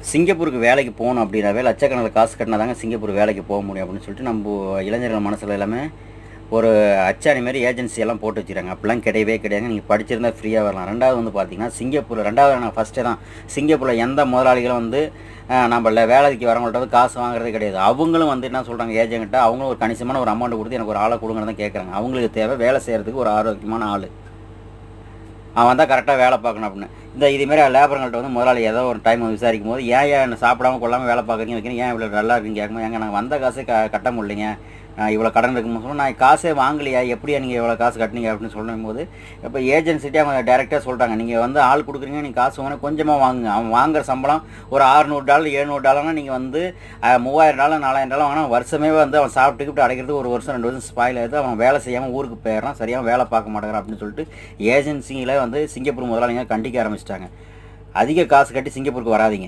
சிங்கப்பூருக்கு வேலைக்கு போகணும் அப்படின்னாவே லட்சக்கணக்கில் காசு கட்டினா தாங்க சிங்கப்பூர் வேலைக்கு போக முடியும் அப்படின்னு சொல்லிட்டு நம்ம இளைஞர்கள் மனசில் எல்லாமே ஒரு அச்சாணி மாதிரி ஏஜென்சி எல்லாம் போட்டு வச்சுக்கிறாங்க. அப்படிலாம் கிடையவே கிடையாதுங்க. நீங்கள் படிச்சிருந்தால் ஃப்ரீயாக வரலாம். ரெண்டாவது வந்து பார்த்தீங்கன்னா சிங்கப்பூரில் ரெண்டாவது நான் ஃபஸ்ட்டே தான் சிங்கப்பூரில் எந்த முதலாளிகளும் வந்து நம்மள வேலைக்கு வரவங்கள்ட்ட வந்து காசு வாங்குறதே கிடையாது. அவங்களும் வந்து என்ன சொல்கிறாங்க, ஏஜென்கிட்ட அவங்களும் ஒரு கணிசமான ஒரு அமௌண்ட் கொடுத்து எனக்கு ஒரு ஆளை கொடுங்கன்னு தான் கேட்குறாங்க. அவங்களுக்கு தேவை வேலை செய்கிறதுக்கு ஒரு ஆரோக்கியமான ஆள், அவன் தான் கரெக்டாக வேலை பார்க்கணும் அப்படின்னு. இதுமாரி லேபருங்கள்ட்ட வந்து முதலாளி ஏதோ ஒரு டைம் விசாரிக்கும் போது ஏன் சாப்பிடாம கொள்ளாமல் வேலை பார்க்குறீங்க வைக்கிறீங்க, ஏன் இவ்வளோ நல்லா இருக்குன்னு கேட்கும்போது, ஏங்க நாங்கள் வந்த காசே கட்ட முடியலைங்க, இவ்வளோ கடன் இருக்குன்னு சொன்னால் நான் காசே வாங்கலையா, எப்படியா நீங்கள் இவ்வளோ காசு கட்டினீங்க அப்படின்னு சொல்லும் போது, இப்போ ஏஜென்சிட்டே அவங்க டேரெக்டாக சொல்கிறாங்க, நீங்கள் வந்து ஆள் கொடுக்குறீங்க, நீங்கள் காசு வாங்கினா கொஞ்சமாக வாங்குங்க. அவன் வாங்குற சம்பளம் ஒரு $600 $700 நீங்கள் வந்து $3000 $4000 வாங்கினா வருஷமே வந்து அவன் சாப்பிட்டுக்கிட்டு அடைக்கிறது ஒரு வருஷம் 2 வருஷம் ஸ்பாயில் ஆகுது. அவன் வேலை செய்யாமல் ஊருக்கு போயிடறான், சரியாக வேலை பார்க்க மாட்டேங்கிறான் அப்படின்னு சொல்லிட்டு ஏஜென்சிகளை வந்து சிங்கப்பூர் முதலாளிங்க கண்டிக்க ஆரம்பிச்சிட்டாங்க. அதிக காசு கட்டி சிங்கப்பூருக்கு வராதிங்க.